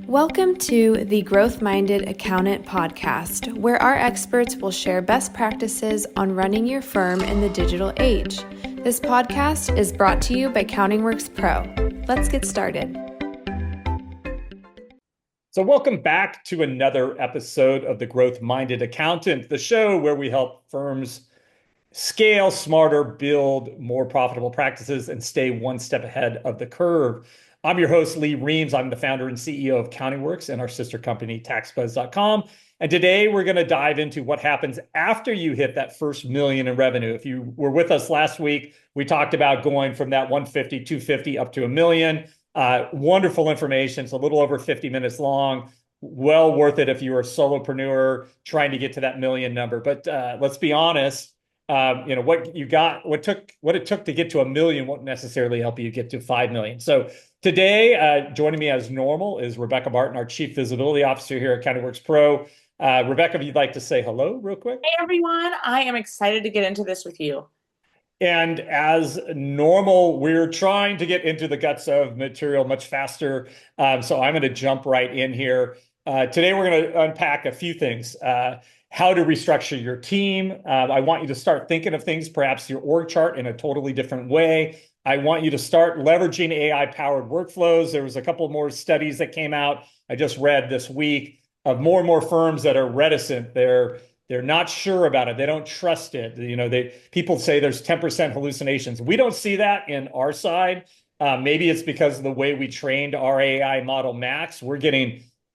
Welcome to the Growth Minded Accountant podcast, where our experts will share best practices on running your firm in the digital age. This podcast is brought to you by CountingWorks Pro. Let's get started. So welcome back to another episode of the Growth Minded Accountant, the show where we help firms scale smarter, build more profitable practices, and stay one step ahead of the curve. I'm your host, Lee Reams. I'm the founder and CEO of CountingWorks and our sister company, taxbuzz.com. And today we're going to dive into what happens after you hit that first million in revenue. If you were with us last week, we talked about going from that 150, 250 up to a million. Wonderful information. It's a little over 50 minutes long. Well worth it if you're a solopreneur trying to get to that million number. But let's be honest. What it took to get to a million won't necessarily help you get to 5 million. So today, joining me as normal is Rebekah Barton, our Chief Visibility Officer here at CountingWorks Pro. Rebekah, if you'd like to say hello real quick. Hey, everyone. I am excited to get into this with you. And as normal, we're trying to get into the guts of material much faster. So I'm going to jump right in here. Today, we're going to unpack a few things. How to restructure your team. I want you to start thinking of things, perhaps your org chart in a totally different way. I want you to start leveraging AI-powered workflows. There was a couple more studies that came out, I just read this week, of more and more firms that are reticent. They're not sure about it. They don't trust it. People say there's 10% hallucinations. We don't see that in our side. Maybe it's because of the way we trained our AI model, Max.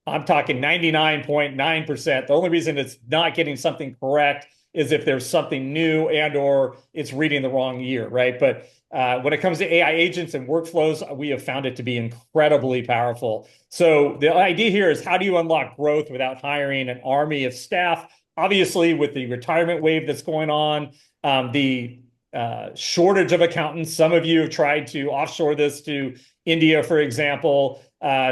I'm talking 99.9%. The only reason it's not getting something correct is if there's something new and or it's reading the wrong year, right? But when it comes to AI agents and workflows, we have found it to be incredibly powerful. So the idea here is, how do you unlock growth without hiring an army of staff? Obviously, with the retirement wave that's going on, the shortage of accountants, some of you have tried to offshore this to India, for example.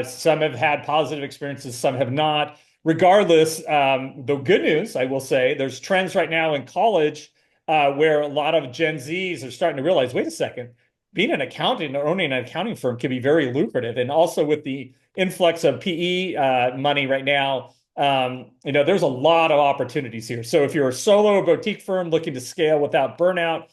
Some have had positive experiences, some have not. Regardless, the good news, I will say, there's trends right now in college where a lot of Gen Zs are starting to realize, wait a second, being an accountant or owning an accounting firm can be very lucrative. And also with the influx of PE money right now, there's a lot of opportunities here. So if you're a solo or boutique firm looking to scale without burnout,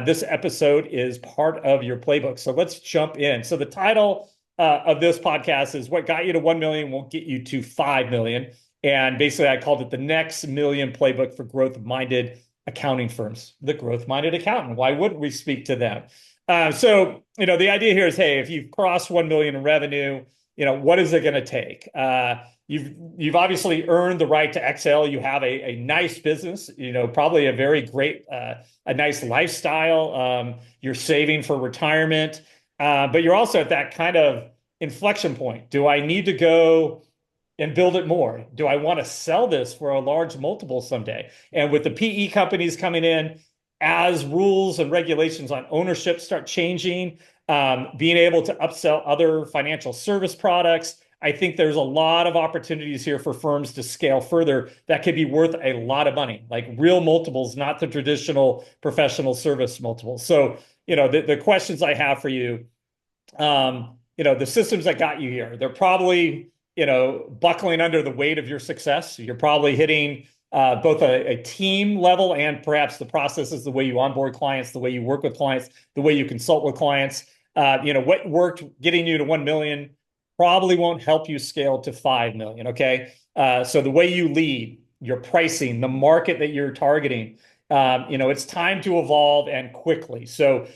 this episode is part of your playbook. So let's jump in. So the title of this podcast is What Got You to 1 Million Won't Get You to 5 Million. And basically, I called it the Next Million Playbook for Growth-Minded Accounting Firms. The growth-minded accountant. Why wouldn't we speak to them? So the idea here is, hey, if you've crossed 1 million in revenue, what is it going to take? You've obviously earned the right to exhale. You have a nice business, probably a very great, a nice lifestyle. You're saving for retirement, but you're also at that kind of inflection point. Do I need to go and build it more? Do I want to sell this for a large multiple someday? And with the PE companies coming in, as rules and regulations on ownership start changing, being able to upsell other financial service products, I think there's a lot of opportunities here for firms to scale further that could be worth a lot of money, like real multiples, not the traditional professional service multiples. So, the questions I have for you, the systems that got you here, they're probably, buckling under the weight of your success. You're probably hitting both a team level and perhaps the processes, the way you onboard clients, the way you work with clients, the way you consult with clients. What worked getting you to 1 million probably won't help you scale to 5 million, okay? So the way you lead, your pricing, the market that you're targeting, it's time to evolve and quickly. So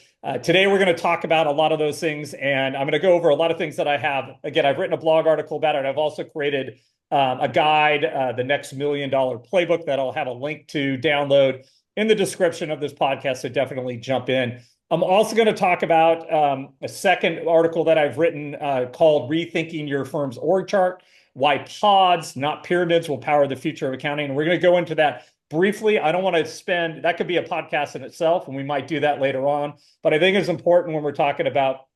today we're going to talk about a lot of those things, and I'm going to go over a lot of things that I have. Again, I've written a blog article about it. I've also created a guide, the Next Million Dollar Playbook, that I'll have a link to download in the description of this podcast, so definitely jump in. I'm also going to talk about a second article that I've written called Rethinking Your Firm's Org Chart, Why Pods, Not Pyramids, Will Power the Future of Accounting. And we're going to go into that briefly. I don't want to that could be a podcast in itself, and we might do that later on. But I think it's important when we're talking about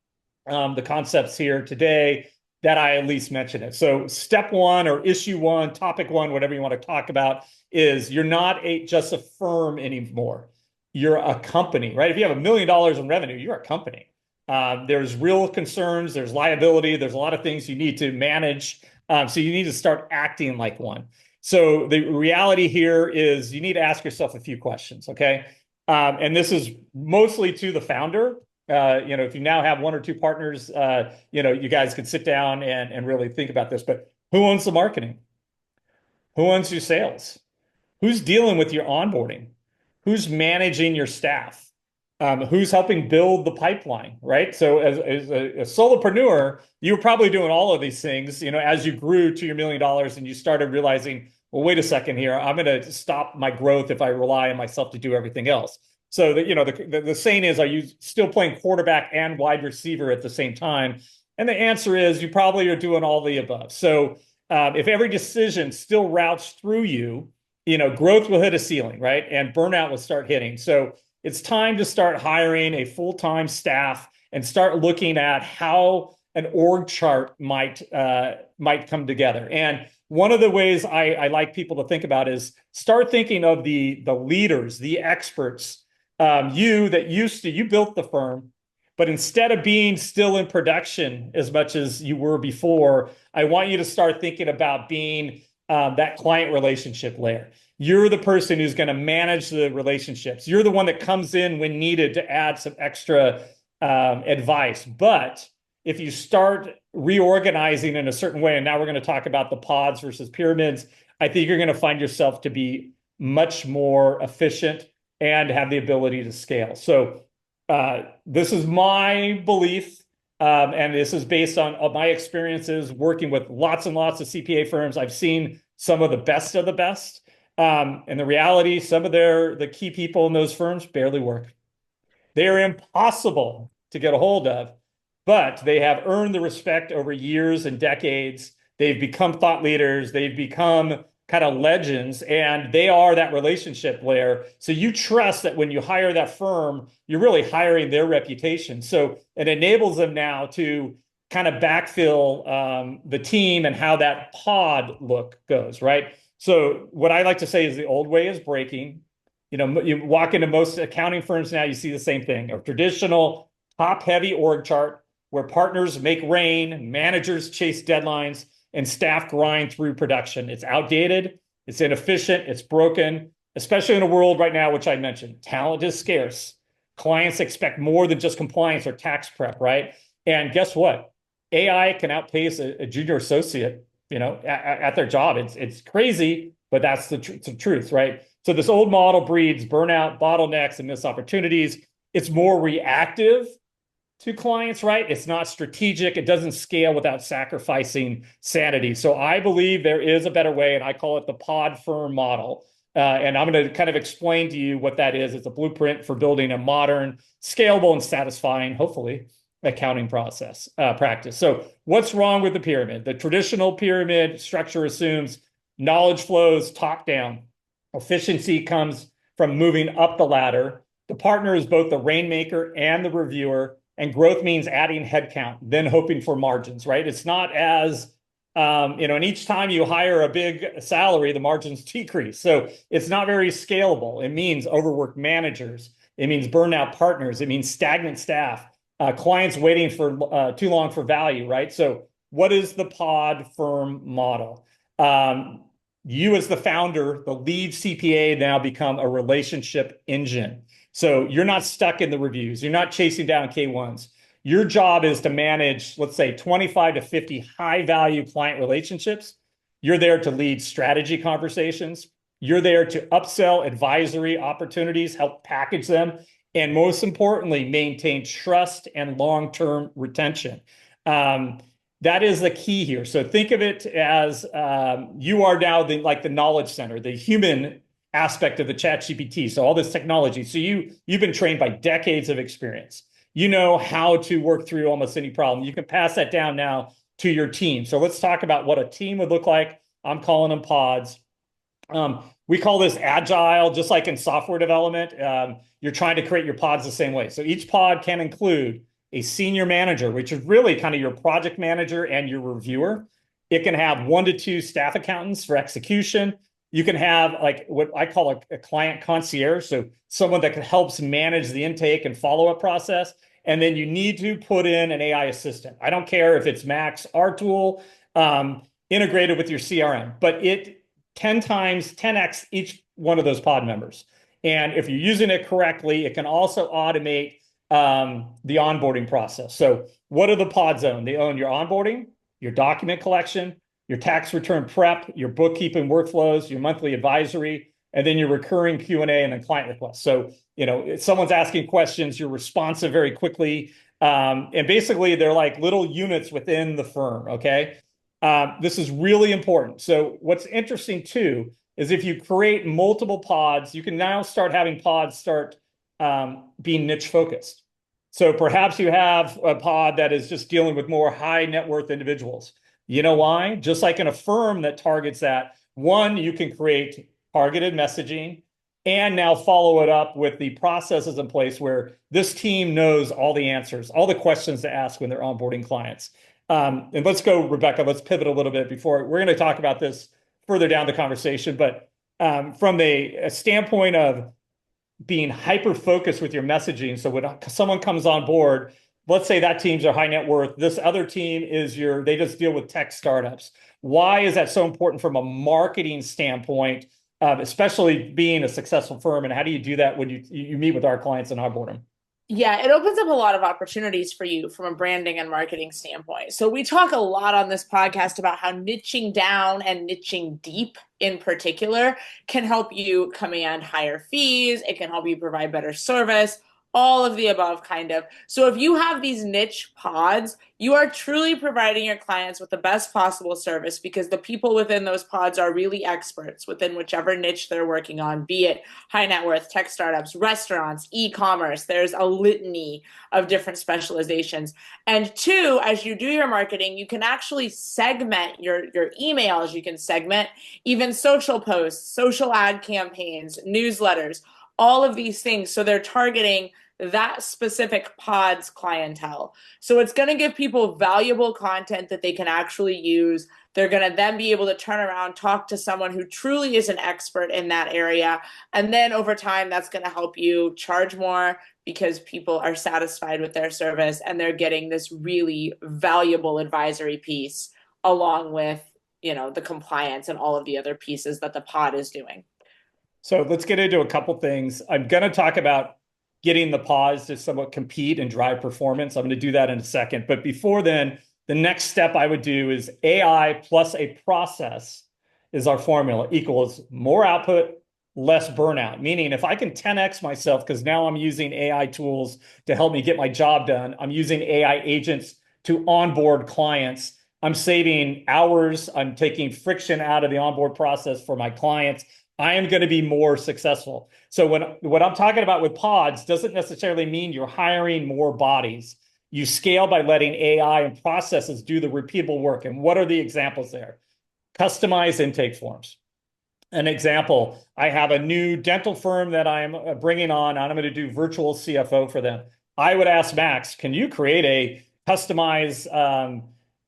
the concepts here today that I at least mention it. So step one, or issue one, topic one, whatever you want to talk about, is you're not just a firm anymore. You're a company, right? If you have $1 million in revenue, you're a company. There's real concerns, there's liability, there's a lot of things you need to manage So you need to start acting like one. So the reality here is you need to ask yourself a few questions, okay? And this is mostly to the founder. If you now have one or two partners, you guys could sit down and really think about this. But who owns the marketing? Who owns your sales? Who's dealing with your onboarding? Who's managing your staff? Who's helping build the pipeline, right? So as a solopreneur, you were probably doing all of these things, as you grew to your $1 million and you started realizing, well, wait a second here, I'm going to stop my growth if I rely on myself to do everything else. So the saying is, are you still playing quarterback and wide receiver at the same time? And the answer is you probably are doing all the above. So if every decision still routes through you, growth will hit a ceiling, right? And burnout will start hitting. So it's time to start hiring a full-time staff and start looking at how an org chart might come together. And one of the ways I like people to think about is start thinking of the leaders, the experts, you built the firm, but instead of being still in production as much as you were before, I want you to start thinking about being that client relationship layer. You're the person who's going to manage the relationships. You're the one that comes in when needed to add some extra advice. But if you start reorganizing in a certain way, and now we're going to talk about the pods versus pyramids, I think you're going to find yourself to be much more efficient and have the ability to scale. So this is my belief, and this is based on my experiences working with lots and lots of CPA firms. I've seen some of the best of the best. And the reality, some of the key people in those firms barely work. They are impossible to get a hold of, but they have earned the respect over years and decades. They've become thought leaders. They've become kind of legends, and they are that relationship layer. So you trust that when you hire that firm, you're really hiring their reputation. So it enables them now to kind of backfill the team and how that pod look goes, right? So what I like to say is the old way is breaking. You walk into most accounting firms now, you see the same thing, a traditional top-heavy org chart where partners make rain, managers chase deadlines, and staff grind through production. It's outdated, it's inefficient, it's broken, especially in a world right now, which I mentioned. Talent is scarce. Clients expect more than just compliance or tax prep, right? And guess what? AI can outpace a junior associate, at their job. It's crazy, but that's the truth, right? So this old model breeds burnout, bottlenecks, and missed opportunities. It's more reactive to clients, right? It's not strategic. It doesn't scale without sacrificing sanity. So I believe there is a better way, and I call it the pod firm model. And I'm going to kind of explain to you what that is. It's a blueprint for building a modern, scalable, and satisfying, hopefully, accounting practice. So what's wrong with the pyramid? The traditional pyramid structure assumes knowledge flows top down. Efficiency comes from moving up the ladder. The partner is both the rainmaker and the reviewer, and growth means adding headcount, then hoping for margins, right? It's not as, and each time you hire a big salary, the margins decrease. So it's not very scalable. It means overworked managers. It means burnout partners. It means stagnant staff. Clients waiting for too long for value, right? So what is the pod firm model? You as the founder, the lead CPA, now become a relationship engine. So you're not stuck in the reviews. You're not chasing down K1s. Your job is to manage, let's say, 25 to 50 high-value client relationships. You're there to lead strategy conversations. You're there to upsell advisory opportunities, help package them, and most importantly, maintain trust and long-term retention. That is the key here. So think of it as you are now the knowledge center, the human aspect of the ChatGPT. So all this technology. So you've been trained by decades of experience. You know how to work through almost any problem. You can pass that down now to your team. So let's talk about what a team would look like. I'm calling them pods. We call this agile, just like in software development. You're trying to create your pods the same way. So each pod can include a senior manager, which is really kind of your project manager and your reviewer. It can have 1 to 2 staff accountants for execution. You can have like what I call a client concierge, so someone that helps manage the intake and follow-up process. And then you need to put in an AI assistant. I don't care if it's Max, our tool. integrated with your CRM, but it 10 times, 10x each one of those pod members. And if you're using it correctly, it can also automate the onboarding process. So what do the pods own? They own your onboarding, your document collection, your tax return prep, your bookkeeping workflows, your monthly advisory, and then your recurring Q&A and then client requests. So, if someone's asking questions, you're responsive very quickly. And basically, they're like little units within the firm, okay? This is really important. So what's interesting too is if you create multiple pods, you can now start having pods start being niche focused. So perhaps you have a pod that is just dealing with more high net worth individuals. You know why? Just like in a firm that targets that, one, you can create targeted messaging and now follow it up with the processes in place where this team knows all the answers, all the questions to ask when they're onboarding clients. And let's go, Rebekah, let's pivot a little bit before we're going to talk about this further down the conversation. But from a standpoint of being hyper-focused with your messaging, so when someone comes on board, let's say that team's are high net worth, this other team is they just deal with tech startups. Why is that so important from a marketing standpoint, especially being a successful firm? And how do you do that when you meet with our clients and onboard them? Yeah, it opens up a lot of opportunities for you from a branding and marketing standpoint. So we talk a lot on this podcast about how niching down and niching deep in particular can help you command higher fees. It can help you provide better service, all of the above kind of. So if you have these niche pods, you are truly providing your clients with the best possible service because the people within those pods are really experts within whichever niche they're working on, be it high net worth, tech startups, restaurants, e-commerce. There's a litany of different specializations. And two, as you do your marketing, you can actually segment your emails. You can segment even social posts, social ad campaigns, newsletters, all of these things. So they're targeting that specific pod's clientele. So it's going to give people valuable content that they can actually use. They're going to then be able to turn around, talk to someone who truly is an expert in that area. And then over time, that's going to help you charge more because people are satisfied with their service and they're getting this really valuable advisory piece along with, the compliance and all of the other pieces that the pod is doing. So let's get into a couple things. I'm going to talk about getting the pods to somewhat compete and drive performance. I'm going to do that in a second. But before then, the next step I would do is AI plus a process is our formula equals more output, less burnout. Meaning if I can 10x myself, because now I'm using AI tools to help me get my job done, I'm using AI agents to onboard clients, I'm saving hours, I'm taking friction out of the onboard process for my clients, I am going to be more successful. So what I'm talking about with pods doesn't necessarily mean you're hiring more bodies. You scale by letting AI and processes do the repeatable work. And what are the examples there? Customized intake forms. An example, I have a new dental firm that I'm bringing on, and I'm going to do virtual CFO for them. I would ask Max, can you create a customized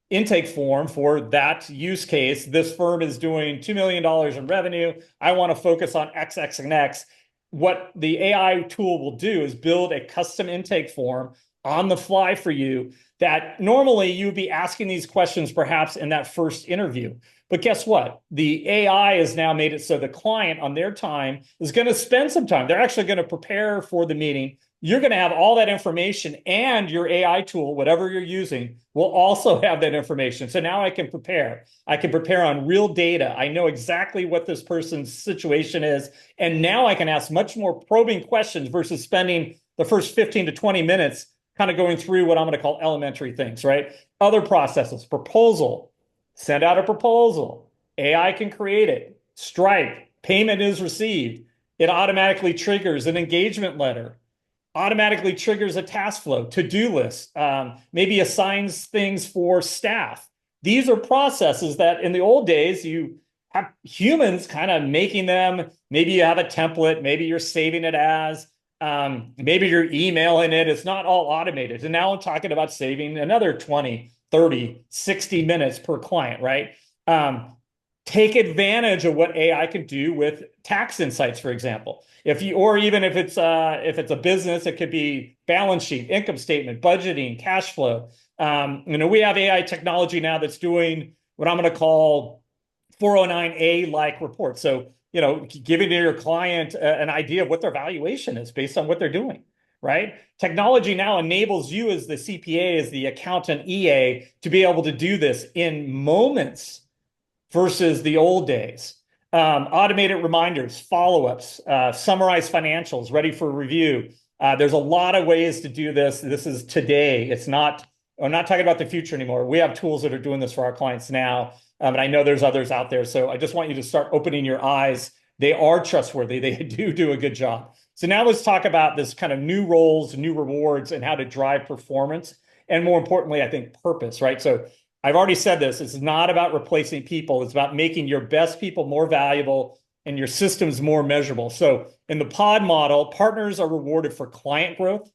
intake form for that use case? This firm is doing $2 million in revenue. I want to focus on X, X, and X. What the AI tool will do is build a custom intake form on the fly for you that normally you would be asking these questions perhaps in that first interview. But guess what? The AI has now made it so the client on their time is going to spend some time. They're actually going to prepare for the meeting. You're going to have all that information, and your AI tool, whatever you're using, will also have that information. So now I can prepare. I can prepare on real data. I know exactly what this person's situation is. And now I can ask much more probing questions versus spending the first 15 to 20 minutes kind of going through what I'm going to call elementary things, right? Other processes, proposal, send out a proposal. AI can create it. Stripe, payment is received. It automatically triggers an engagement letter, automatically triggers a task flow, to-do list, maybe assigns things for staff. These are processes that in the old days, you have humans kind of making them. Maybe you have a template, maybe you're saving it as, maybe you're emailing it. It's not all automated. And now I'm talking about saving another 20, 30, 60 minutes per client, right? Take advantage of what AI can do with tax insights, for example. Or even if it's a business, it could be balance sheet, income statement, budgeting, cash flow. We have AI technology now that's doing what I'm going to call 409A-like reports. So, giving to your client an idea of what their valuation is based on what they're doing, right? Technology now enables you as the CPA, as the accountant EA, to be able to do this in moments versus the old days. Automated reminders, follow-ups, summarize financials, ready for review. There's a lot of ways to do this. This is today. I'm not talking about the future anymore. We have tools that are doing this for our clients now. And I know there's others out there. So I just want you to start opening your eyes. They are trustworthy. They do a good job. So now let's talk about this kind of new roles, new rewards, and how to drive performance. And more importantly, I think purpose, right? So I've already said this. It's not about replacing people. It's about making your best people more valuable and your systems more measurable. So in the pod model, partners are rewarded for client growth,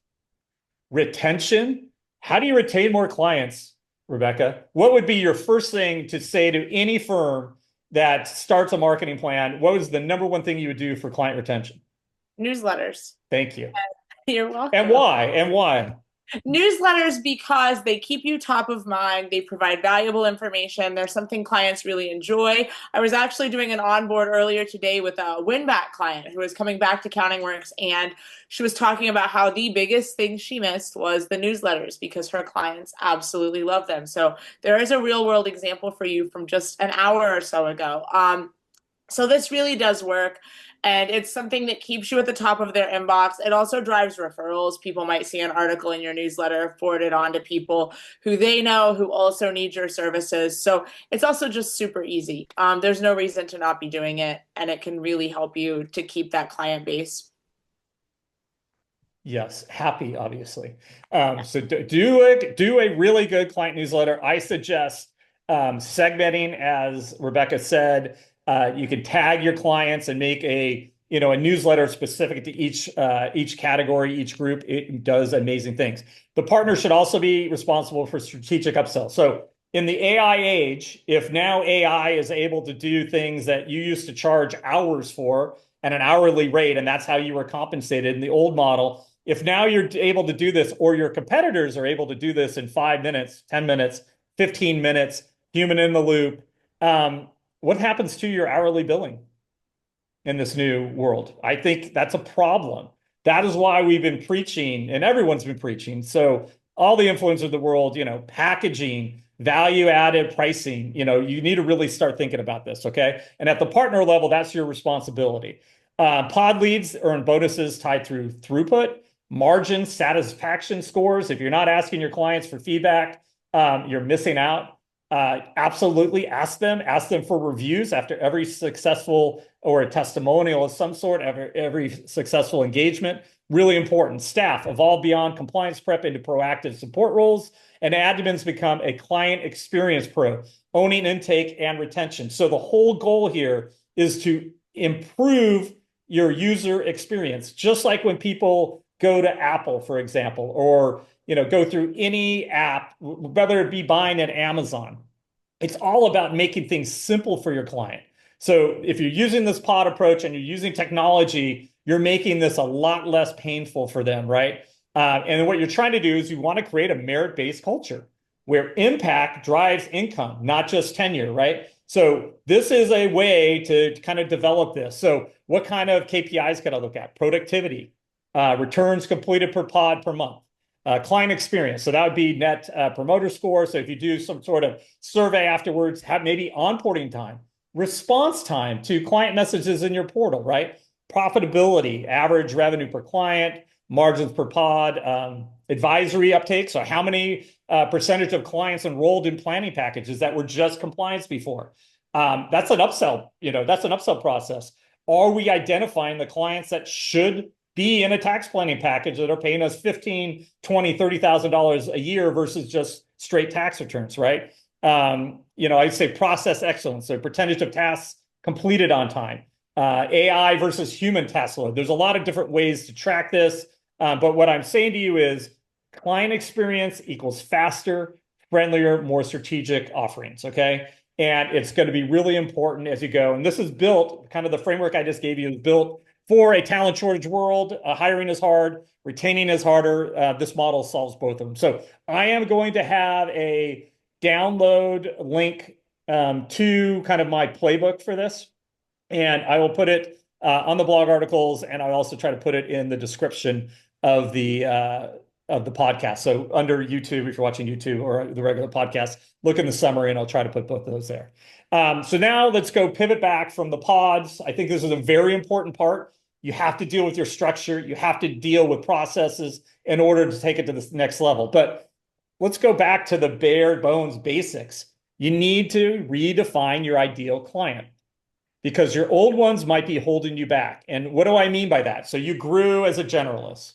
retention. How do you retain more clients, Rebekah? What would be your first thing to say to any firm that starts a marketing plan? What was the number one thing you would do for client retention? Newsletters. Thank you. You're welcome. And why? And why? Newsletters, because they keep you top of mind. They provide valuable information. There's something clients really enjoy. I was actually doing an onboard earlier today with a win-back client who was coming back to Counting Works, and she was talking about how the biggest thing she missed was the newsletters because her clients absolutely love them. So there is a real-world example for you from just an hour or so ago. So this really does work. And it's something that keeps you at the top of their inbox. It also drives referrals. People might see an article in your newsletter, forward it on to people who they know who also need your services. So it's also just super easy. There's no reason to not be doing it. And it can really help you to keep that client base. Yes, happy, obviously. So do a really good client newsletter. I suggest segmenting, as Rebekah said. You can tag your clients and make a newsletter specific to each category, each group. It does amazing things. The partner should also be responsible for strategic upsell. So in the AI age, if now AI is able to do things that you used to charge hours for at an hourly rate, and that's how you were compensated in the old model, if now you're able to do this, or your competitors are able to do this in 5 minutes, 10 minutes, 15 minutes, human in the loop, what happens to your hourly billing in this new world? I think that's a problem. That is why we've been preaching, and everyone's been preaching. So all the influencers of the world, packaging, value-added pricing, you need to really start thinking about this, okay? And at the partner level, that's your responsibility. Pod leads earn bonuses tied through throughput, margin, satisfaction scores. If you're not asking your clients for feedback, you're missing out. Absolutely ask them for reviews after every successful, or a testimonial of some sort, every successful engagement. Really important. Staff evolve beyond compliance prep into proactive support roles, and admins become a client experience pro, owning intake and retention. So the whole goal here is to improve your user experience, just like when people go to Apple, for example, or go through any app, whether it be buying at Amazon. It's all about making things simple for your client. So if you're using this pod approach and you're using technology, you're making this a lot less painful for them, right? And what you're trying to do is you want to create a merit-based culture where impact drives income, not just tenure, right? So this is a way to kind of develop this. So what kind of KPIs can I look at? Productivity, returns completed per pod per month. Client experience. So that would be net promoter score. So if you do some sort of survey afterwards, have maybe onboarding time, response time to client messages in your portal, right? Profitability, average revenue per client, margins per pod, advisory uptake. So how many percentage of clients enrolled in planning packages that were just compliance before? That's an upsell, that's an upsell process. Are we identifying the clients that should be in a tax planning package that are paying us $15,000, $20,000, $30,000 a year versus just straight tax returns, right? I'd say process excellence, so percentage of tasks completed on time, AI versus human task load. There's a lot of different ways to track this, but what I'm saying to you is client experience equals faster, friendlier, more strategic offerings, okay? And it's going to be really important as you go. And this is built, kind of the framework I just gave you is built for a talent shortage world. Hiring is hard, retaining is harder. This model solves both of them. So I am going to have a download link to kind of my playbook for this, and I will put it on the blog articles, and I also try to put it in the description of the podcast. So under YouTube, if you're watching YouTube or the regular podcast, look in the summary, and I'll try to put both of those there. So now let's go pivot back from the pods. I think this is a very important part. You have to deal with your structure. You have to deal with processes in order to take it to the next level. But let's go back to the bare bones basics. You need to redefine your ideal client, because your old ones might be holding you back. And what do I mean by that? So you grew as a generalist,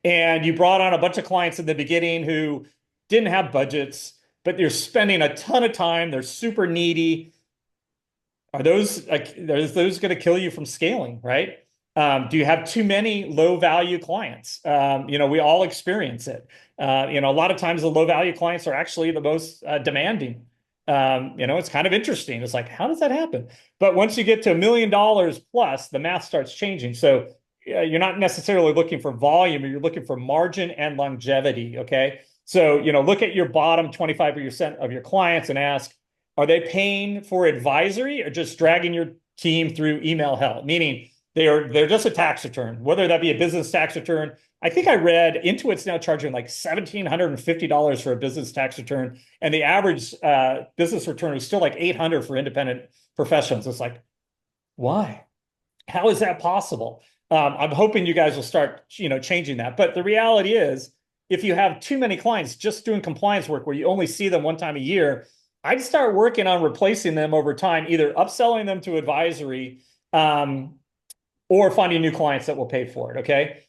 and you brought on a bunch of clients in the beginning who didn't have budgets, but you're spending a ton of time. They're super needy. Are those going to kill you from scaling, right? Do you have too many low value clients? We all experience it. A lot of times the low value clients are actually the most demanding. It's kind of interesting. It's like, how does that happen? But once you get to $1 million plus, the math starts changing. So you're not necessarily looking for volume, you're looking for margin and longevity. Okay. So, look at your bottom 25% of your clients and ask, are they paying for advisory or just dragging your team through email hell? Meaning they're just a tax return, whether that be a business tax return. I think I read Intuit's now charging like $1,750 for a business tax return, and the average business return is still like $800 for independent professionals. It's like, why? How is that possible? I'm hoping you guys will start, changing that. But the reality is, if you have too many clients just doing compliance work where you only see them one time a year, I'd start working on replacing them over time, either upselling them to advisory or finding new clients that will pay for it. Okay.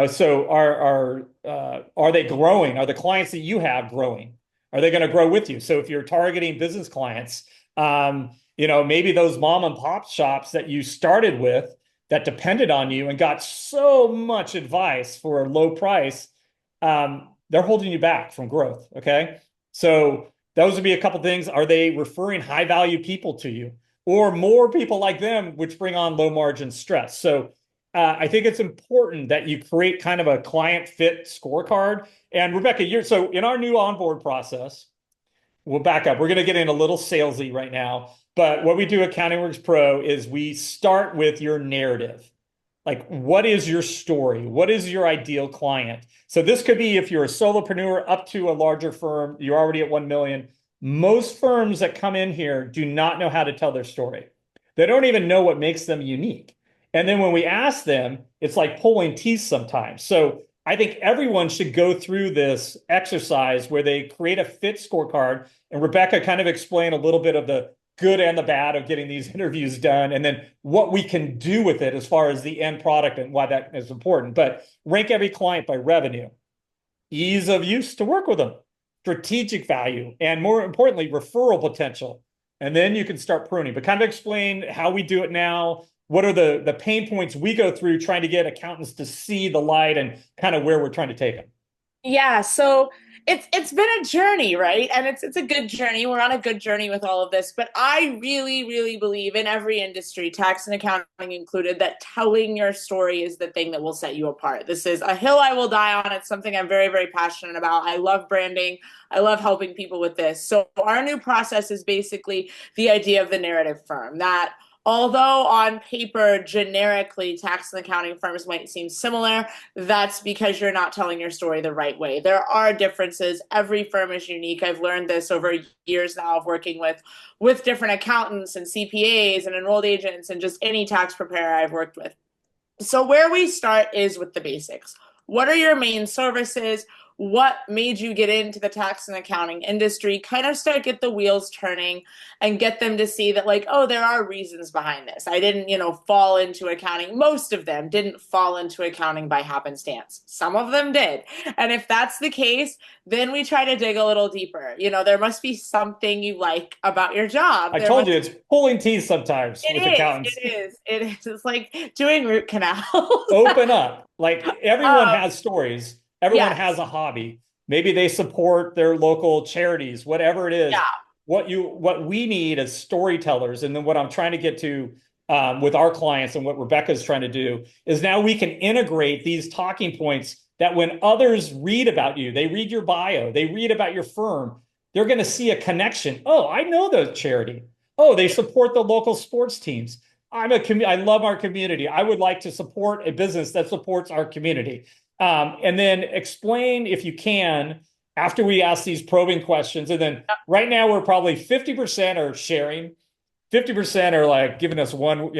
So are they growing? Are the clients that you have growing? Are they going to grow with you? So if you're targeting business clients, maybe those mom and pop shops that you started with that depended on you and got so much advice for a low price, they're holding you back from growth. Okay. So those would be a couple things. Are they referring high value people to you, or more people like them, which bring on low margin stress? So I think it's important that you create kind of a client fit scorecard. And Rebekah, so in our new onboard process, we'll back up. We're going to get in a little salesy right now, but what we do at CountingWorks Pro is we start with your narrative. Like, what is your story? What is your ideal client? So this could be if you're a solopreneur up to a larger firm, you're already at 1 million. Most firms that come in here do not know how to tell their story. They don't even know what makes them unique. And then when we ask them, it's like pulling teeth sometimes. So I think everyone should go through this exercise where they create a fit scorecard. And Rebekah kind of explained a little bit of the good and the bad of getting these interviews done, and then what we can do with it as far as the end product and why that is important. But rank every client by revenue, ease of use to work with them, strategic value, and more importantly, referral potential. And then you can start pruning. But kind of explain how we do it now. What are the pain points we go through trying to get accountants to see the light and kind of where we're trying to take them? Yeah, so it's been a journey, right? And it's a good journey. We're on a good journey with all of this. But I really, really believe in every industry, tax and accounting included, that telling your story is the thing that will set you apart. This is a hill I will die on. It's something I'm very, very passionate about. I love branding. I love helping people with this. So our new process is basically the idea of the narrative firm, that although on paper, generically, tax and accounting firms might seem similar, that's because you're not telling your story the right way. There are differences. Every firm is unique. I've learned this over years now of working with different accountants and CPAs and enrolled agents and just any tax preparer I've worked with. So where we start is with the basics. What are your main services? What made you get into the tax and accounting industry? Kind of get the wheels turning and get them to see that, like, oh, there are reasons behind this. I didn't, fall into accounting. Most of them didn't fall into accounting by happenstance. Some of them did. And if that's the case, then we try to dig a little deeper. There must be something you like about your job. I told you it's pulling teeth sometimes with accountants. It is. It's like doing root canals. Open up. Like, everyone has stories. Everyone has a hobby. Maybe they support their local charities, whatever it is. Yeah. What we need as storytellers, and then what I'm trying to get to with our clients and what Rebekah's trying to do, is now we can integrate these talking points that when others read about you, they read your bio, they read about your firm, they're going to see a connection. Oh, I know the charity. Oh, they support the local sports teams. I love our community. I would like to support a business that supports our community. And then explain, if you can, after we ask these probing questions. And then right now we're probably 50% are sharing, 50% are like giving us one,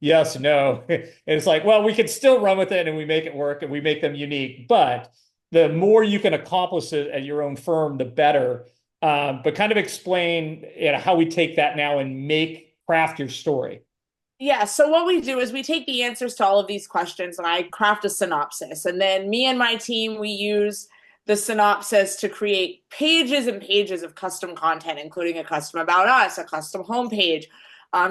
yes, no. And it's like, well, we can still run with it and we make it work and we make them unique. But the more you can accomplish it at your own firm, the better. But kind of explain how we take that now and craft your story. Yeah, so what we do is we take the answers to all of these questions and I craft a synopsis. And then me and my team, we use the synopsis to create pages and pages of custom content, including a custom about us, a custom homepage.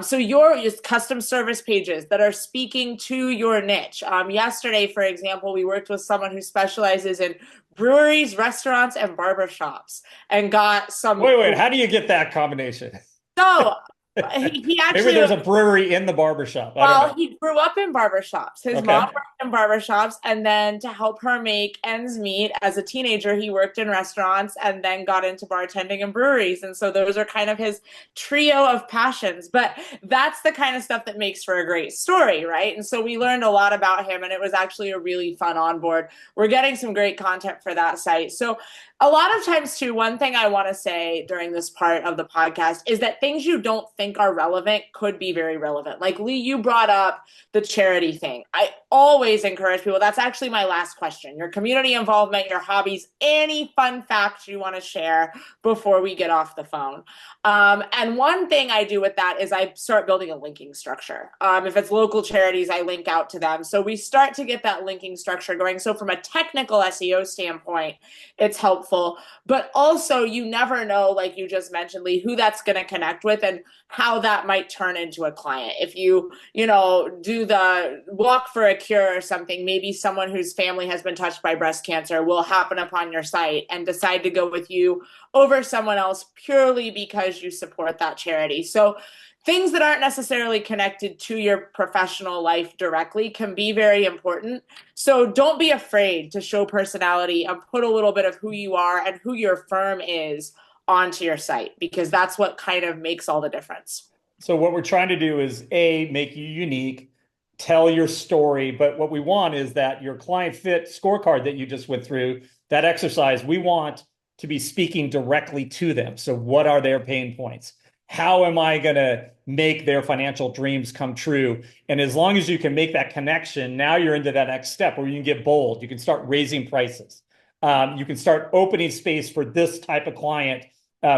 So your custom service pages that are speaking to your niche. Yesterday, for example, we worked with someone who specializes in breweries, restaurants, and barbershops and got some. Wait, how do you get that combination? So he actually, maybe there's a brewery in the barbershop. Well, he grew up in barbershops. His Okay. mom worked in barbershops, and then to help her make ends meet as a teenager, he worked in restaurants and then got into bartending and breweries. And so those are kind of his trio of passions. But that's the kind of stuff that makes for a great story, right? And so we learned a lot about him, and it was actually a really fun onboard. We're getting some great content for that site. So a lot of times, too, one thing I want to say during this part of the podcast is that things you don't think are relevant could be very relevant. Like Lee, you brought up the charity thing. I always encourage people. That's actually my last question. Your community involvement, your hobbies, any fun facts you want to share before we get off the phone. And one thing I do with that is I start building a linking structure. If it's local charities, I link out to them. So we start to get that linking structure going. So from a technical SEO standpoint, it's helpful. But also, you never know, like you just mentioned, Lee, who that's going to connect with and how that might turn into a client. If you do the walk for a cure or something, maybe someone whose family has been touched by breast cancer will happen upon your site and decide to go with you over someone else purely because you support that charity. So things that aren't necessarily connected to your professional life directly can be very important. So don't be afraid to show personality and put a little bit of who you are and who your firm is onto your site, because that's what kind of makes all the difference. So what we're trying to do is make you unique, tell your story, but what we want is that your client fit scorecard that you just went through, that exercise, we want to be speaking directly to them. So what are their pain points? How am I going to make their financial dreams come true? And as long as you can make that connection, now you're into that next step where you can get bold. You can start raising prices. You can start opening space for this type of client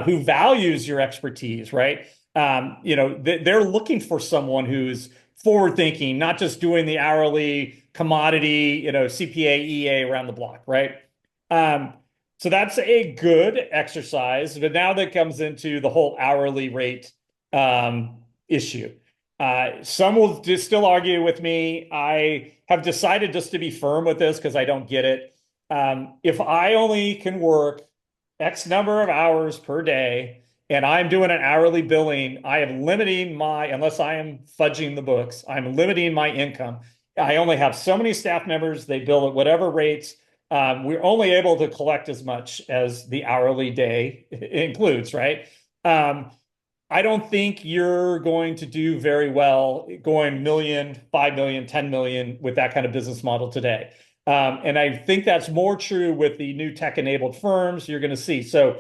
who values your expertise, right? They're looking for someone who's forward thinking, not just doing the hourly commodity, CPA, EA around the block, right? So that's a good exercise, but now that comes into the whole hourly rate issue. Some will still argue with me. I have decided just to be firm with this because I don't get it. If I only can work X number of hours per day and I'm doing an hourly billing, I am limiting unless I am fudging the books, I'm limiting my income. I only have so many staff members, they bill at whatever rates. We're only able to collect as much as the hourly day includes, right? I don't think you're going to do very well going million, 5 million, 10 million with that kind of business model today. And I think that's more true with the new tech-enabled firms you're going to see. So,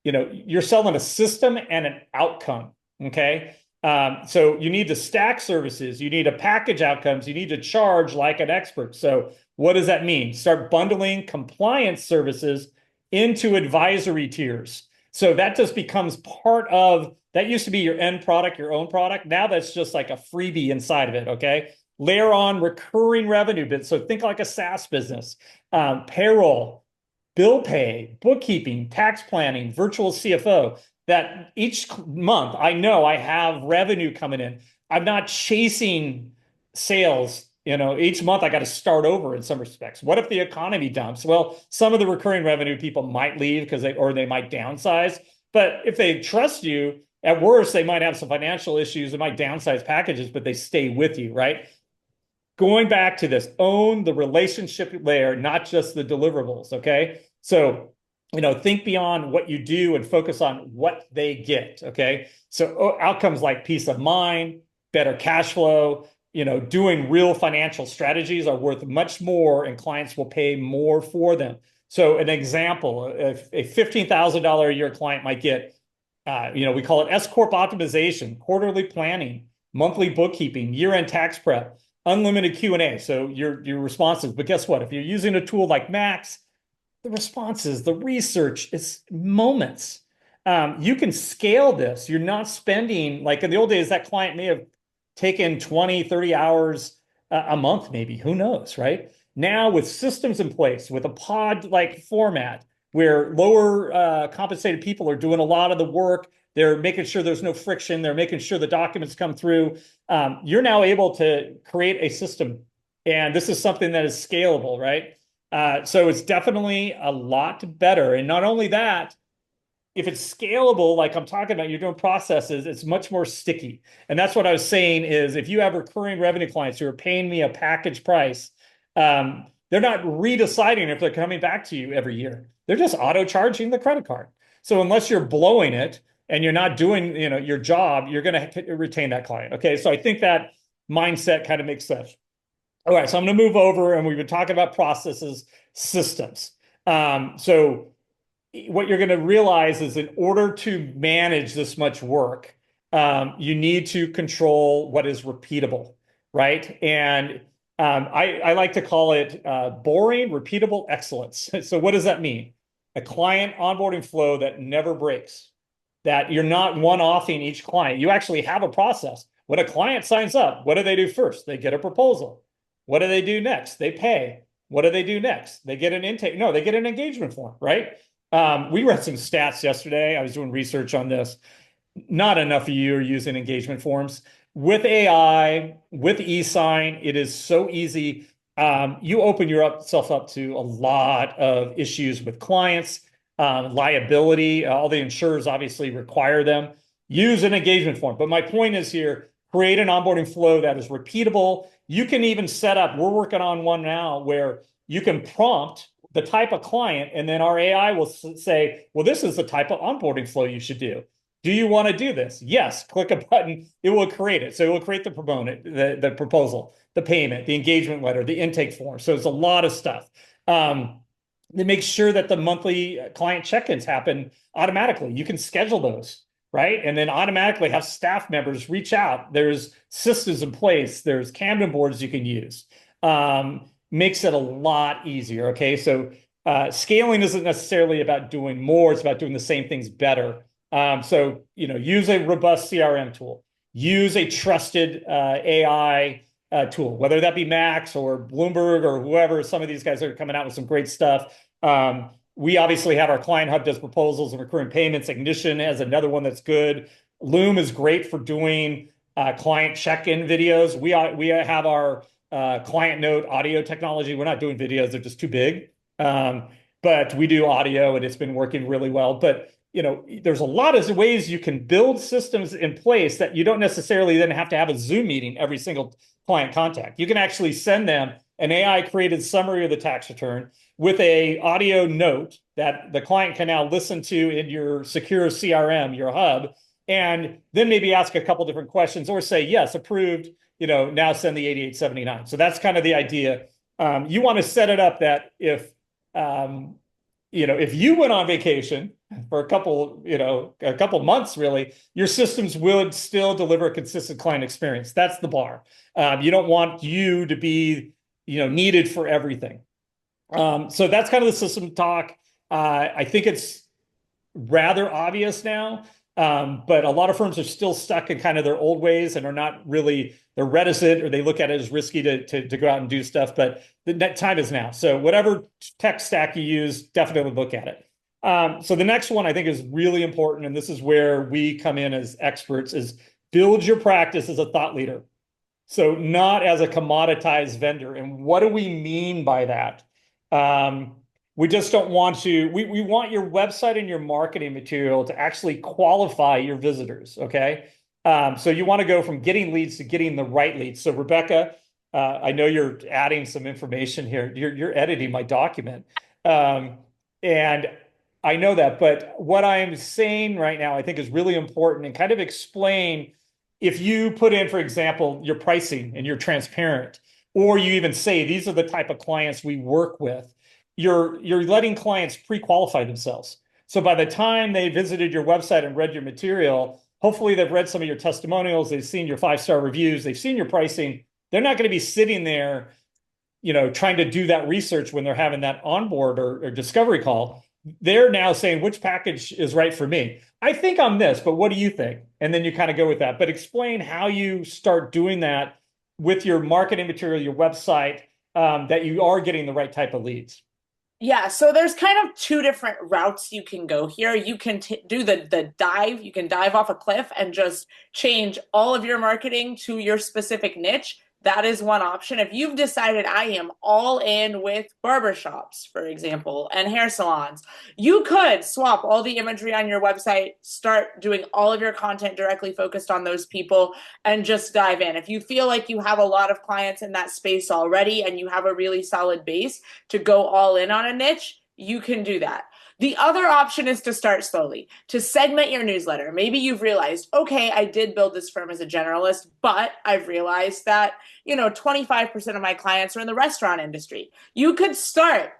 you're selling a system and an outcome, okay? So you need to stack services, you need to package outcomes, you need to charge like an expert. So what does that mean? Start bundling compliance services into advisory tiers. So that just becomes part of, that used to be your end product, your own product. Now that's just like a freebie inside of it, okay? Layer on recurring revenue bits. So think like a SaaS business, payroll, bill pay, bookkeeping, tax planning, virtual CFO, that each month I know I have revenue coming in. I'm not chasing sales. Each month I got to start over in some respects. What if the economy dumps? Well, some of the recurring revenue people might leave because they might downsize. But if they trust you, at worst, they might have some financial issues. They might downsize packages, but they stay with you, right? Going back to this, own the relationship layer, not just the deliverables, okay? So think beyond what you do and focus on what they get. Okay. So outcomes like peace of mind, better cash flow, doing real financial strategies are worth much more, and clients will pay more for them. So an example, if a $15,000 a year client might get, we call it S Corp optimization, quarterly planning, monthly bookkeeping, year-end tax prep, unlimited Q&A. So your responses. But guess what? If you're using a tool like Max, the responses, the research, it's moments. You can scale this. You're not spending, like in the old days, that client may have taken 20, 30 hours a month, maybe, who knows, right? Now with systems in place, with a pod-like format where lower compensated people are doing a lot of the work, they're making sure there's no friction, they're making sure the documents come through. You're now able to create a system. And this is something that is scalable, right? So it's definitely a lot better. And not only that, if it's scalable, like I'm talking about, you're doing processes, it's much more sticky. And that's what I was saying is if you have recurring revenue clients who are paying me a package price, they're not redeciding if they're coming back to you every year. They're just auto-charging the credit card. So unless you're blowing it and you're not doing, your job, you're going to retain that client. Okay. So I think that mindset kind of makes sense. All right, so I'm going to move over, and we've been talking about processes, systems. So what you're going to realize is in order to manage this much work, you need to control what is repeatable, right? And I like to call it boring, repeatable excellence. So what does that mean? A client onboarding flow that never breaks, that you're not one-offing each client. You actually have a process. When a client signs up, what do they do first? They get a proposal. What do they do next? They pay. What do they do next? They get an intake. No, they get an engagement form, right? We read some stats yesterday. I was doing research on this. Not enough of you are using engagement forms. With AI, with eSign, it is so easy. You open yourself up to a lot of issues with clients, liability. All the insurers obviously require them. Use an engagement form. But my point is here, create an onboarding flow that is repeatable. You can even set up, we're working on one now where you can prompt the type of client, and then our AI will say, well, this is the type of onboarding flow you should do. Do you want to do this? Yes, click a button, it will create it. So it will create the proponent, the proposal, the payment, the engagement letter, the intake form. So it's a lot of stuff. It makes sure that the monthly client check-ins happen automatically. You can schedule those, right? And then automatically have staff members reach out. There's systems in place. There's Camden boards you can use. Makes it a lot easier, okay? So scaling isn't necessarily about doing more. It's about doing the same things better. So, use a robust CRM tool. Use a trusted AI tool, whether that be Max or Bloomberg or whoever. Some of these guys are coming out with some great stuff. We obviously have our Client Hub does proposals and recurring payments. Ignition has another one that's good. Loom is great for doing client check-in videos. We have our client note audio technology. We're not doing videos; they're just too big. But we do audio, and it's been working really well. But there's a lot of ways you can build systems in place that you don't necessarily then have to have a Zoom meeting every single client contact. You can actually send them an AI-created summary of the tax return with a audio note that the client can now listen to in your secure CRM, your hub, and then maybe ask a couple different questions or say, yes, approved, now send the 8879. So that's kind of the idea. You want to set it up that if you went on vacation for a couple months, really, your systems would still deliver a consistent client experience. That's the bar. You don't want you to be, needed for everything. So that's kind of the system talk. I think it's rather obvious now, but a lot of firms are still stuck in kind of their old ways and are not really, they're reticent or they look at it as risky to go out and do stuff, but the time is now. So whatever tech stack you use, definitely look at it. So the next one I think is really important, and this is where we come in as experts, is build your practice as a thought leader. So not as a commoditized vendor. And what do we mean by that? We just don't want to, we want your website and your marketing material to actually qualify your visitors, okay? So you want to go from getting leads to getting the right leads. So Rebekah, I know you're adding some information here. You're editing my document. And I know that, but what I'm saying right now, I think is really important, and kind of explain if you put in, for example, your pricing and you're transparent, or you even say, these are the type of clients we work with, you're letting clients pre-qualify themselves. So by the time they visited your website and read your material, hopefully they've read some of your testimonials, they've seen your 5-star reviews, they've seen your pricing. They're not going to be sitting there, trying to do that research when they're having that onboard or discovery call. They're now saying, which package is right for me? I think I'm this, but what do you think? And then you kind of go with that. But explain how you start doing that with your marketing material, your website, that you are getting the right type of leads. Yeah, so there's kind of two different routes you can go here. You can do the dive, you can dive off a cliff and just change all of your marketing to your specific niche. That is one option. If you've decided I am all in with barbershops, for example, and hair salons, you could swap all the imagery on your website, start doing all of your content directly focused on those people, and just dive in. If you feel like you have a lot of clients in that space already and you have a really solid base to go all in on a niche, you can do that. The other option is to start slowly, to segment your newsletter. Maybe you've realized, okay, I did build this firm as a generalist, but I've realized that, 25% of my clients are in the restaurant industry. You could start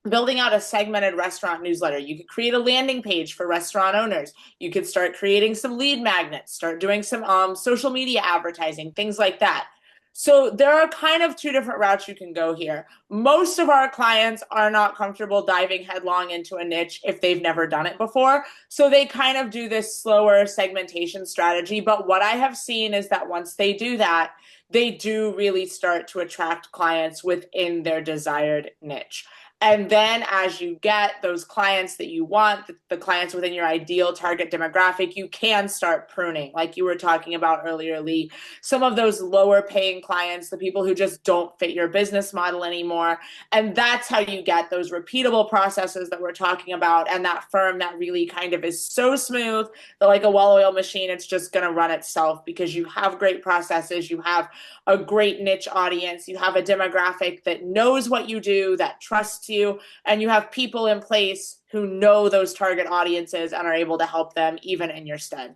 building out a segmented restaurant newsletter. You could create a landing page for restaurant owners. You could start creating some lead magnets, start doing some social media advertising, things like that. So there are kind of two different routes you can go here. Most of our clients are not comfortable diving headlong into a niche if they've never done it before. So they kind of do this slower segmentation strategy. But what I have seen is that once they do that, they do really start to attract clients within their desired niche. And then as you get those clients that you want, the clients within your ideal target demographic, you can start pruning, like you were talking about earlier, Lee. Some of those lower paying clients, the people who just don't fit your business model anymore. And that's how you get those repeatable processes that we're talking about, and that firm that really kind of is so smooth that, like a well-oiled machine, it's just going to run itself because you have great processes, you have a great niche audience, you have a demographic that knows what you do, that trusts you, and you have people in place who know those target audiences and are able to help them even in your stead.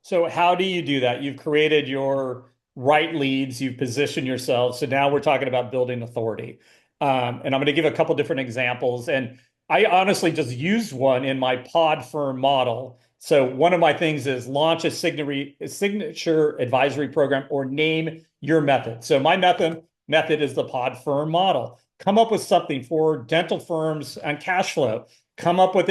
So how do you do that? You've created your right leads, you've positioned yourself. So now we're talking about building authority. And I'm going to give a couple different examples. And I honestly just used one in my pod firm model. So one of my things is launch a signature advisory program or name your method. So my method is the pod firm model. Come up with something for dental firms on cash flow. Come up with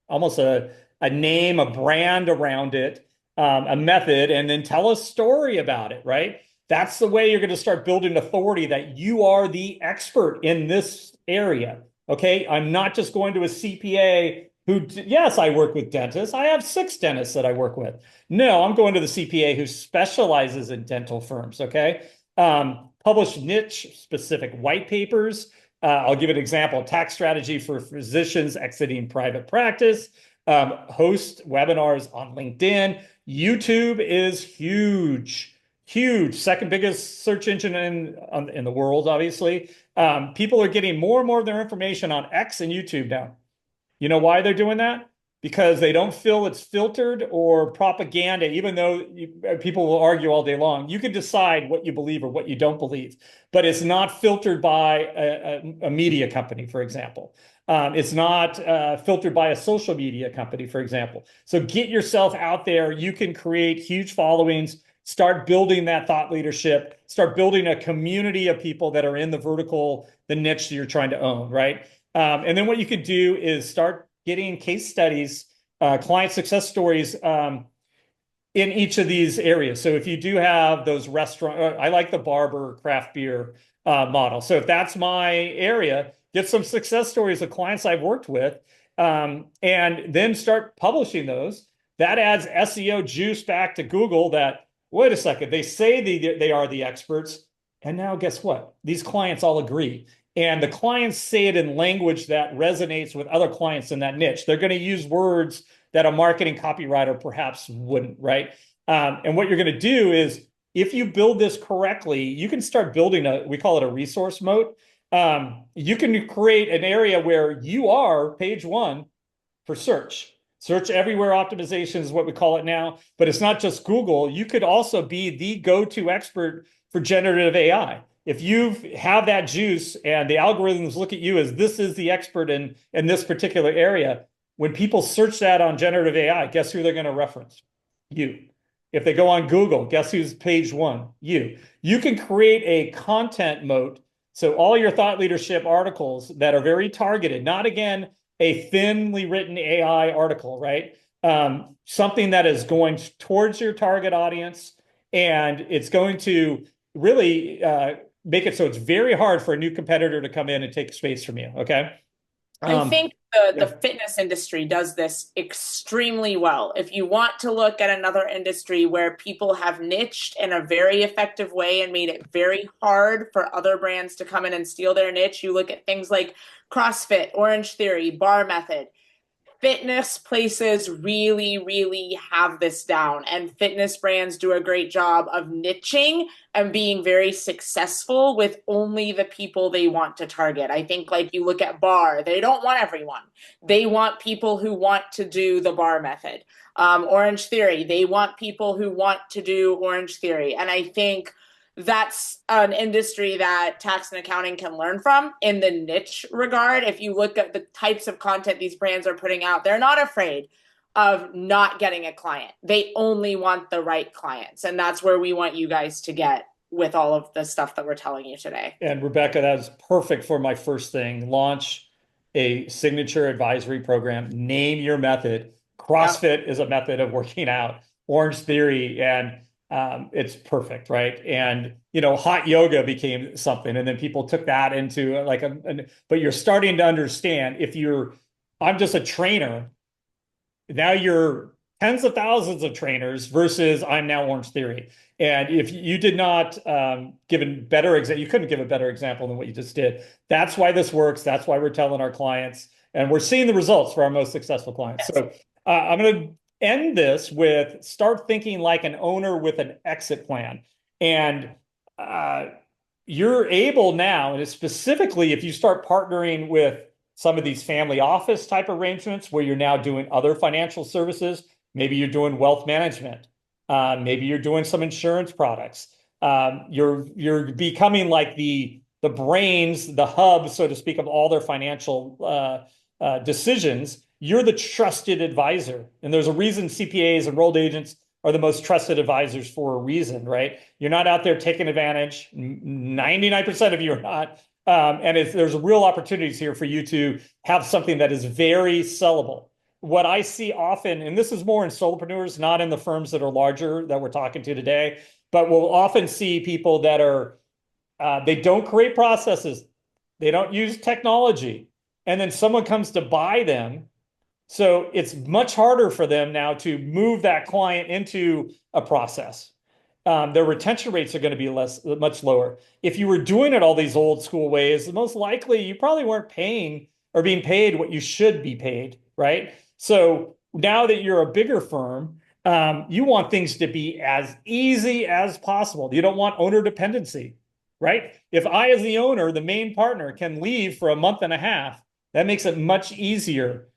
almost a name, a brand around it, a method, and then tell a story about it, right? That's the way you're going to start building authority, that you are the expert in this area. Okay. I'm not just going to a CPA who, yes, I work with dentists. I have 6 dentists that I work with. No, I'm going to the CPA who specializes in dental firms. Okay. Publish niche specific white papers. I'll give an example: tax strategy for physicians exiting private practice. Host webinars on LinkedIn. YouTube is huge, second biggest search engine in the world, obviously. People are getting more and more of their information on X and YouTube now. You know why they're doing that? Because they don't feel it's filtered or propaganda, even though people will argue all day long. You can decide what you believe or what you don't believe, but it's not filtered by a media company, for example. It's not filtered by a social media company, for example. So get yourself out there. You can create huge followings, start building that thought leadership, start building a community of people that are in the niche that you're trying to own, right? And then what you could do is start getting case studies, client success stories in each of these areas. So if you do have those I like the barber craft beer model. So if that's my area, get some success stories of clients I've worked with, and then start publishing those. That adds SEO juice back to Google that, wait a second, they say they are the experts. And now guess what? These clients all agree. And the clients say it in language that resonates with other clients in that niche. They're going to use words that a marketing copywriter perhaps wouldn't, right? And what you're going to do is, if you build this correctly, you can start building we call it a resource moat. You can create an area where you are page one for search. Search everywhere optimization is what we call it now, but it's not just Google. You could also be the go-to expert for generative AI. If you have that juice and the algorithms look at you as this is the expert in this particular area, when people search that on generative AI, guess who they're going to reference? You. If they go on Google, guess who's page one? You. You can create a content moat. So all your thought leadership articles that are very targeted, not again, a thinly written AI article, right? Something that is going towards your target audience, and it's going to really make it so it's very hard for a new competitor to come in and take space from you, okay? I think the fitness industry does this extremely well. If you want to look at another industry where people have niched in a very effective way and made it very hard for other brands to come in and steal their niche, you look at things like CrossFit, Orange Theory, Bar Method. Fitness places really, really have this down, and fitness brands do a great job of niching and being very successful with only the people they want to target. I think like you look at bar, they don't want everyone. They want people who want to do the bar method. Orange Theory, they want people who want to do Orange Theory. And I think that's an industry that tax and accounting can learn from in the niche regard. If you look at the types of content these brands are putting out, they're not afraid of not getting a client. They only want the right clients. And that's where we want you guys to get with all of the stuff that we're telling you today. And Rebekah, that's perfect for my first thing. Launch a signature advisory program. Name your method. CrossFit is a method of working out. Orange Theory, and it's perfect, right? And hot yoga became something, and then people took that into like but you're starting to understand I'm just a trainer. Now you're tens of thousands of trainers versus I'm now Orange Theory. And if you did not give a better example, you couldn't give a better example than what you just did. That's why this works. That's why we're telling our clients, and we're seeing the results for our most successful clients. Yes. So I'm going to end this with start thinking like an owner with an exit plan. And you're able now, and specifically if you start partnering with some of these family office type arrangements where you're now doing other financial services, maybe you're doing wealth management, maybe you're doing some insurance products. You're becoming like the brains, the hub, so to speak, of all their financial decisions. You're the trusted advisor. And there's a reason CPAs, enrolled agents, are the most trusted advisors for a reason, right? You're not out there taking advantage. 99% of you are not. And there's real opportunities here for you to have something that is very sellable. What I see often, and this is more in solopreneurs, not in the firms that are larger that we're talking to today, but we'll often see people that are, they don't create processes. They don't use technology. And then someone comes to buy them. So it's much harder for them now to move that client into a process. Their retention rates are going to be much lower. If you were doing it all these old school ways, most likely you probably weren't paying or being paid what you should be paid, right? So now that you're a bigger firm, you want things to be as easy as possible. You don't want owner dependency, right? If I, as the owner, the main partner, can leave for a month and a half, that makes it much easier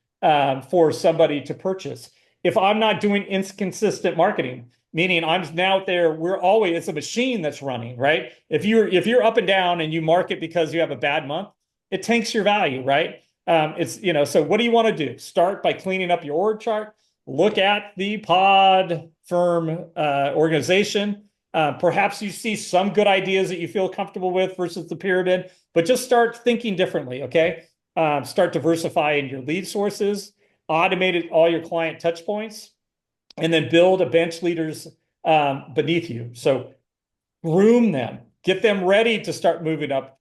for somebody to purchase. If I'm not doing inconsistent marketing, meaning I'm now out there, it's a machine that's running, right? If you're up and down and you market because you have a bad month, it tanks your value, right? So what do you want to do? Start by cleaning up your org chart, look at the pod firm organization. Perhaps you see some good ideas that you feel comfortable with versus the pyramid, but just start thinking differently, okay? Start diversifying your lead sources, automate all your client touch points, and then build a bench leaders beneath you. So groom them, get them ready to start moving up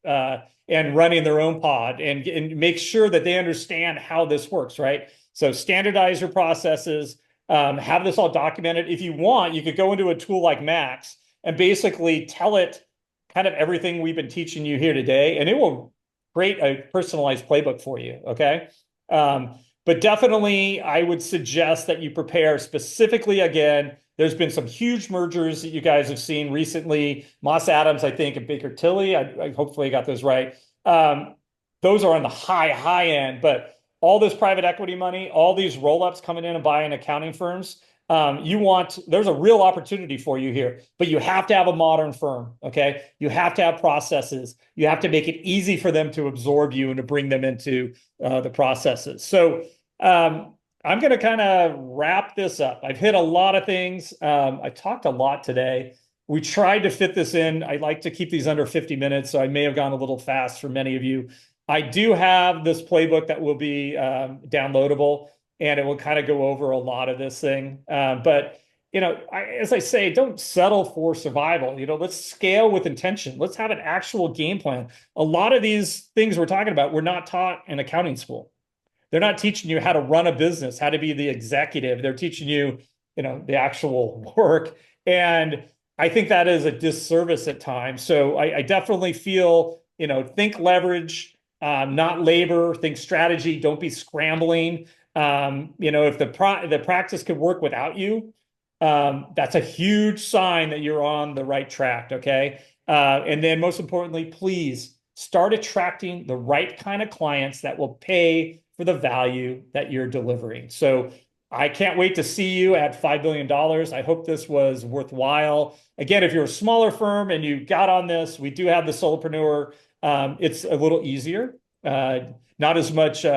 and running their own pod, and make sure that they understand how this works, right? So standardize your processes, have this all documented. If you want, you could go into a tool like Max and basically tell it kind of everything we've been teaching you here today, and it will create a personalized playbook for you, okay? But definitely, I would suggest that you prepare specifically. Again, there's been some huge mergers that you guys have seen recently. Moss Adams, I think, and Baker Tilly. I hopefully got those right. Those are on the high end, but all this private equity money, all these roll-ups coming in and buying accounting firms, there's a real opportunity for you here, but you have to have a modern firm, okay? You have to have processes. You have to make it easy for them to absorb you and to bring them into the processes. So I'm going to kind of wrap this up. I've hit a lot of things. I talked a lot today. We tried to fit this in. I like to keep these under 50 minutes, so I may have gone a little fast for many of you. I do have this playbook that will be downloadable, and it will kind of go over a lot of this thing. But, as I say, don't settle for survival. Let's scale with intention. Let's have an actual game plan. A lot of these things we're talking about, we're not taught in accounting school. They're not teaching you how to run a business, how to be the executive. They're teaching you, the actual work. And I think that is a disservice at times. So I definitely feel, think leverage, not labor, think strategy, don't be scrambling. If the practice could work without you, that's a huge sign that you're on the right track, okay? And then most importantly, please start attracting the right kind of clients that will pay for the value that you're delivering. So I can't wait to see you at $5 billion. I hope this was worthwhile. Again, if you're a smaller firm and you got on this, we do have the solopreneur. It's a little easier, not as much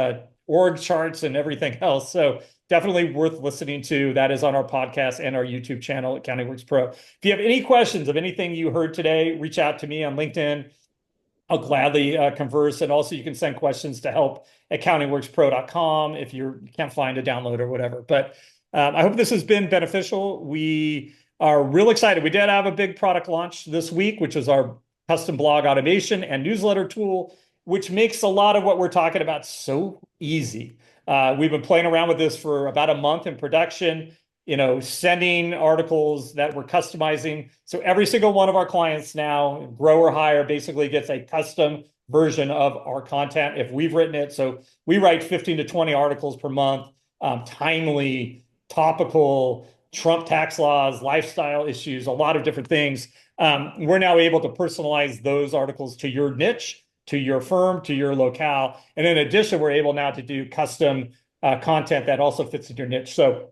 org charts and everything else. So definitely worth listening to. That is on our podcast and our YouTube channel at Accounting Works Pro. If you have any questions of anything you heard today, reach out to me on LinkedIn. I'll gladly converse. And also you can send questions to help@accountingworkspro.com if you can't find a download or whatever. But I hope this has been beneficial. We are real excited. We did have a big product launch this week, which is our custom blog automation and newsletter tool, which makes a lot of what we're talking about so easy. We've been playing around with this for about a month in production, sending articles that we're customizing. So every single one of our clients now, grow or hire, basically gets a custom version of our content if we've written it. So we write 15 to 20 articles per month, timely, topical, Trump tax laws, lifestyle issues, a lot of different things. We're now able to personalize those articles to your niche, to your firm, to your locale. And in addition, we're able now to do custom content that also fits in your niche. So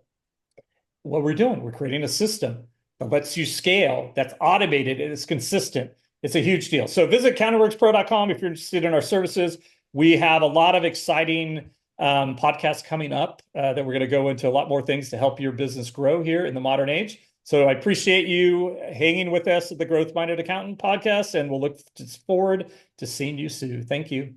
what we're doing, we're creating a system that lets you scale, that's automated, and it's consistent. It's a huge deal. So visit accountingworkspro.com if you're interested in our services. We have a lot of exciting podcasts coming up that we're going to go into a lot more things to help your business grow here in the modern age. So I appreciate you hanging with us at the Growth Minded Accountant podcast, and we'll look forward to seeing you soon. Thank you.